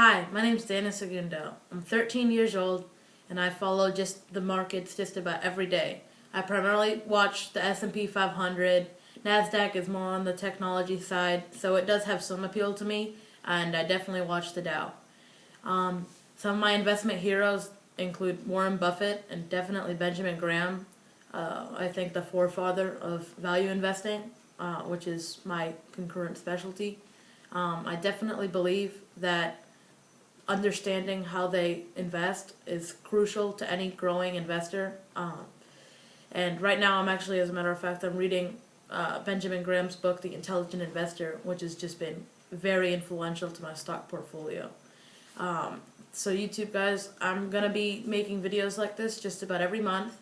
Hi, my name's Dana Segundo. I'm 13 years old and I follow just the markets just about every day. I primarily watch the S&P 500. NASDAQ is more on the technology side, so it does have some appeal to me, and I definitely watch the Dow. Some of my investment heroes include Warren Buffett and definitely Benjamin Graham. I think the forefather of value investing, which is my concurrent specialty. I definitely believe that understanding how they invest is crucial to any growing investor. And right now, I'm actually, as a matter of fact, I'm reading Benjamin Graham's book, The Intelligent Investor, which has just been very influential to my stock portfolio. So YouTube guys, I'm going to be making videos like this just about every month,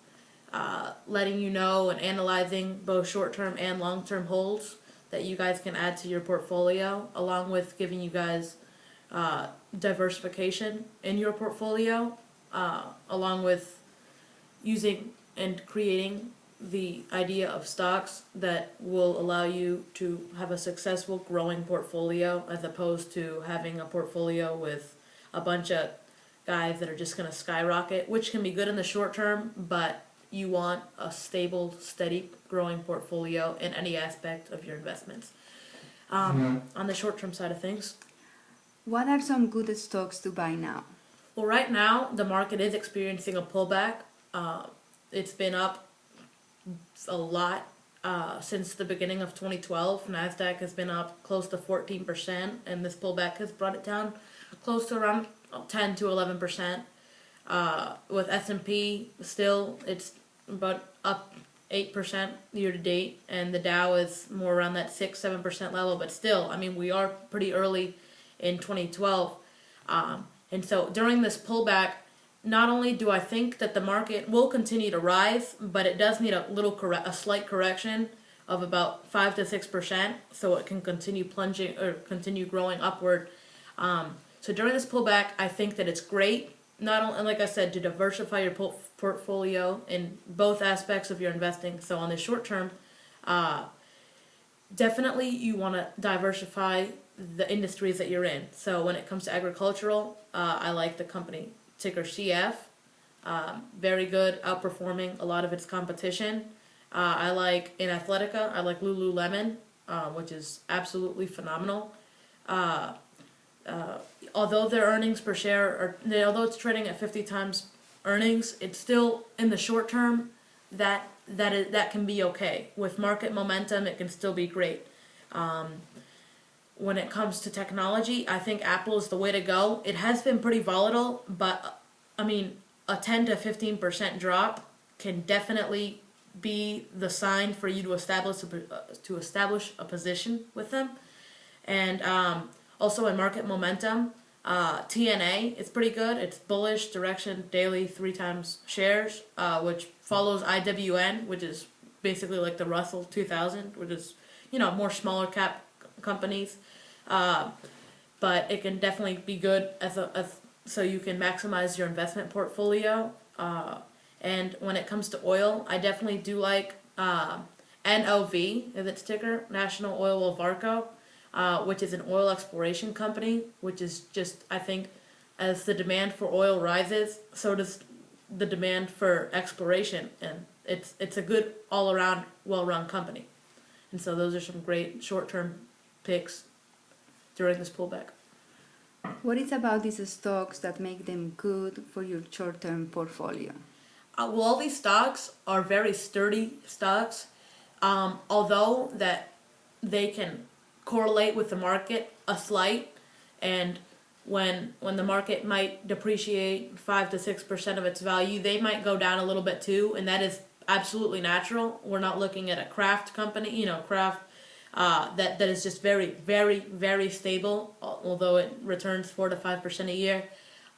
letting you know and analyzing both short-term and long-term holds that you guys can add to your portfolio, along with giving you guys diversification in your portfolio, along with using and creating the idea of stocks that will allow you to have a successful growing portfolio, as opposed to having a portfolio with a bunch of guys that are just going to skyrocket, which can be good in the short term, but you want a stable, steady growing portfolio in any aspect of your investments. On the short term side of things, what are some good stocks to buy now? well, right now the market is experiencing a pullback. It's been up a lot since the beginning of 2012. NASDAQ has been up close to 14%, and this pullback has brought it down close to around 10 to 11%. With S&P, still it's about up 8% year to date, and the Dow is more around that 6-7% level. But still, I mean, we are pretty early in 2012, and so during this pullback, not only do I think that the market will continue to rise, but it does need a slight correction of about 5 to 6%, so it can continue plunging or continue growing upward. So during this pullback, I think that it's great, not only, like I said, to diversify your portfolio in both aspects of your investing. So on the short term, definitely you want to diversify the industries that you're in. So when it comes to agricultural, I like the company ticker CF. Very good, outperforming a lot of its competition. I like in Athletica, I like Lululemon, which is absolutely phenomenal. Although their earnings per share although it's trading at 50 times earnings, it's still in the short term that can be okay. With market momentum, it can still be great. When it comes to technology, I think Apple is the way to go. It has been pretty volatile, but I mean, a 10 to 15% drop can definitely be the sign for you to establish a position with them. And also in market momentum, TNA is pretty good. It's bullish direction daily 3 times shares, which follows IWN, which is basically like the Russell 2000, which is, more smaller cap companies. But it can definitely be good so you can maximize your investment portfolio. And when it comes to oil, I definitely do like NOV, is its ticker, National Oil of Varco, which is an oil exploration company, which is just, I think, as the demand for oil rises, so does the demand for exploration, and it's a good all-around, well-run company. And so those are some great short-term picks during this pullback. What is about these stocks that make them good for your short-term portfolio? Well, all these stocks are very sturdy stocks, although that they can correlate with the market a slight, and when the market might depreciate 5 to 6% of its value, they might go down a little bit too, and that is absolutely natural. We're not looking at a Kraft company, Kraft that is just very, very, very stable, although it returns 4 to 5% a year.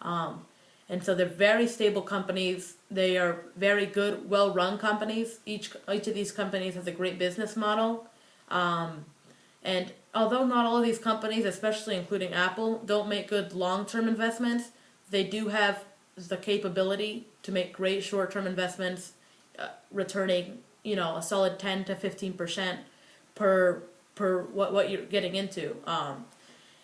And so they're very stable companies. They are very good, well-run companies. Each of these companies has a great business model. And although not all of these companies, especially including Apple, don't make good long-term investments, they do have the capability to make great short-term investments, returning, a solid 10 to 15% per what you're getting into.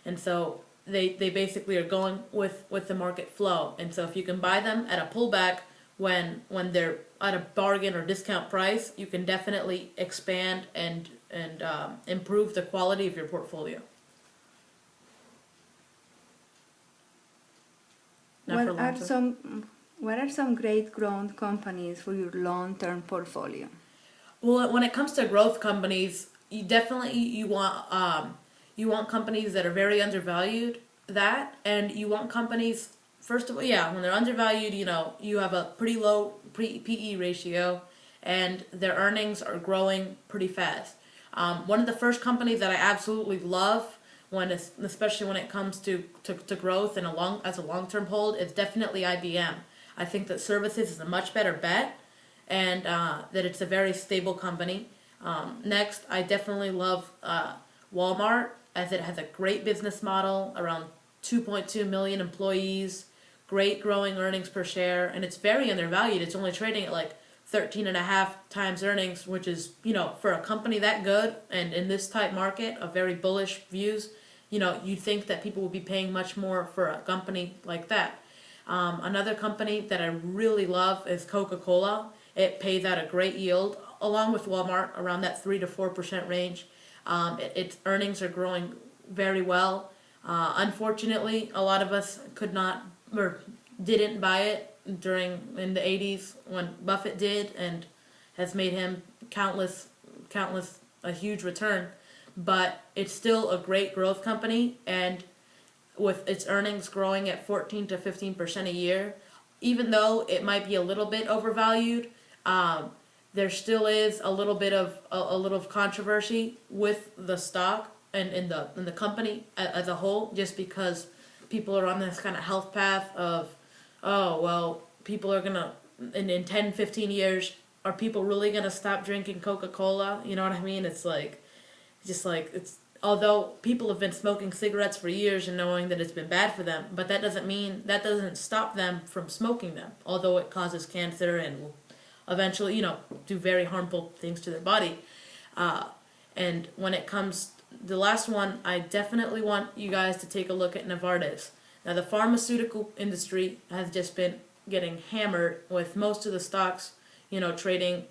And so they basically are going with the market flow. And so if you can buy them at a pullback when they're at a bargain or discount price, you can definitely expand and improve the quality of your portfolio. Not for What long are term. some great growth companies for your long-term portfolio? Well, when it comes to growth companies, you want companies that are very undervalued. That, and you want companies, first of all, yeah, when they're undervalued, you have a pretty low PE ratio, and their earnings are growing pretty fast. One of the first companies that I absolutely love, especially when it comes to growth and as a long-term hold, is definitely IBM. I think that services is a much better bet, and that it's a very stable company. Next, I definitely love Walmart, as it has a great business model, around 2.2 million employees, great growing earnings per share, and it's very undervalued. It's only trading at like 13 and a half times earnings, which is, for a company that good and in this type market of very bullish views, you'd think that people would be paying much more for a company like that. Another company that I really love is Coca-Cola. It pays out a great yield, along with Walmart, around that 3 to 4% range. Its earnings are growing very well. Unfortunately, a lot of us could not or didn't buy it in the 80s when Buffett did, and has made him countless a huge return. But it's still a great growth company, and with its earnings growing at 14 to 15% a year, even though it might be a little bit overvalued, there still is a little bit of a little controversy with the stock and in the company as a whole, just because people are on this kind of health path of, oh well, people are gonna in 10, 15 years, are people really gonna stop drinking Coca-Cola? You know what I mean? It's like, although people have been smoking cigarettes for years and knowing that it's been bad for them, but that doesn't stop them from smoking them, although it causes cancer and will eventually, do very harmful things to their body. And when it comes, the last one, I definitely want you guys to take a look at Novartis. Now, the pharmaceutical industry has just been getting hammered with most of the stocks, trading,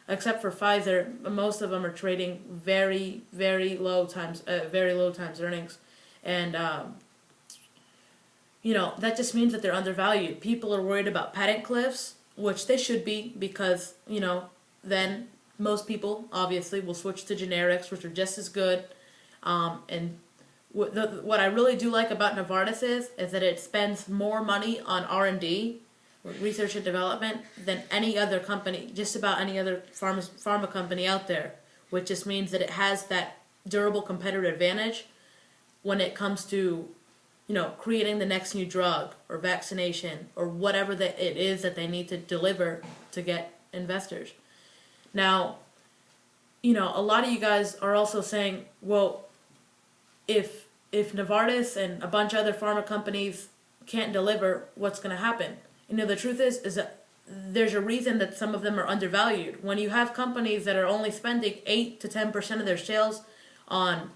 except for Pfizer, most of them are trading very, very low times earnings. And, that just means that they're undervalued. People are worried about patent cliffs, which they should be, because, then most people obviously will switch to generics, which are just as good. And what I really do like about Novartis is that it spends more money on R&D, research and development, than any other company, just about any other pharma company out there, which just means that it has that durable competitive advantage when it comes to, creating the next new drug or vaccination or whatever that it is that they need to deliver to get investors. Now, a lot of you guys are also saying, well, if Novartis and a bunch of other pharma companies can't deliver, what's going to happen? The truth is that there's a reason that some of them are undervalued. When you have companies that are only spending 8 to 10% of their sales on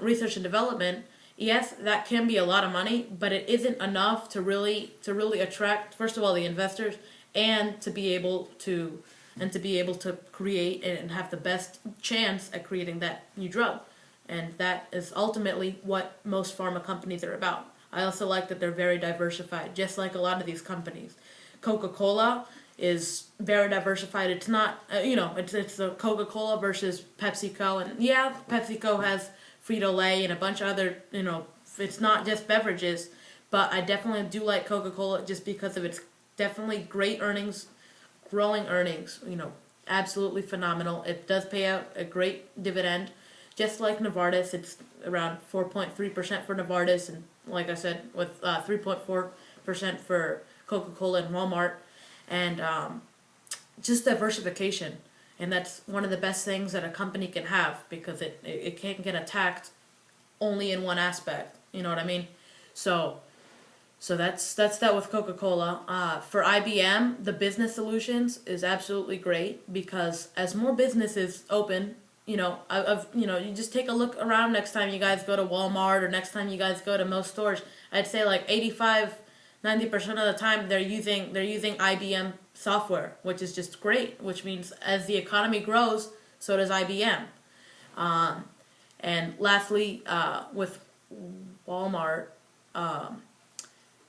research and development, yes, that can be a lot of money, but it isn't enough to really attract, first of all, the investors, and to be able to create and have the best chance at creating that new drug. And that is ultimately what most pharma companies are about. I also like that they're very diversified, just like a lot of these companies. Coca-Cola is very diversified. It's not, it's the Coca-Cola versus PepsiCo. And yeah, PepsiCo has Frito-Lay and a bunch of other, it's not just beverages. But I definitely do like Coca-Cola just because of its definitely great earnings, growing earnings, absolutely phenomenal. It does pay out a great dividend. Just like Novartis, it's around 4.3% for Novartis, and like I said, with 3.4% for Coca-Cola and Walmart, and just diversification. And that's one of the best things that a company can have, because it can't get attacked only in one aspect. You know what I mean? So that's that with Coca-Cola. For IBM, the business solutions is absolutely great, because as more businesses open, you just take a look around next time you guys go to Walmart or next time you guys go to most stores. I'd say like 85-90% of the time they're using IBM software, which is just great, which means as the economy grows, so does IBM. And lastly, with Walmart,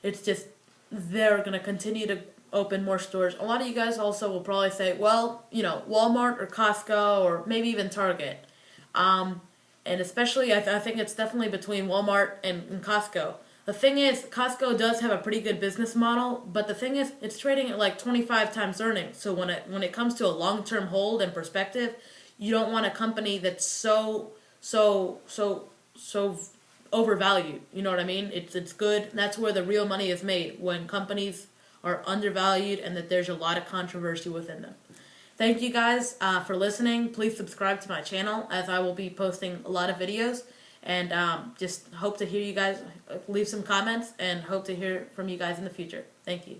it's just they're going to continue to open more stores. A lot of you guys also will probably say, well, Walmart or Costco or maybe even Target. And especially, I think it's definitely between Walmart and Costco. The thing is, Costco does have a pretty good business model, but the thing is, it's trading at like 25 times earnings. So when it comes to a long-term hold and perspective, you don't want a company that's so overvalued. You know what I mean? It's good. That's where the real money is made, when companies are undervalued and that there's a lot of controversy within them. Thank you guys for listening. Please subscribe to my channel, as I will be posting a lot of videos. And just hope to hear you guys, leave some comments, and hope to hear from you guys in the future. Thank you.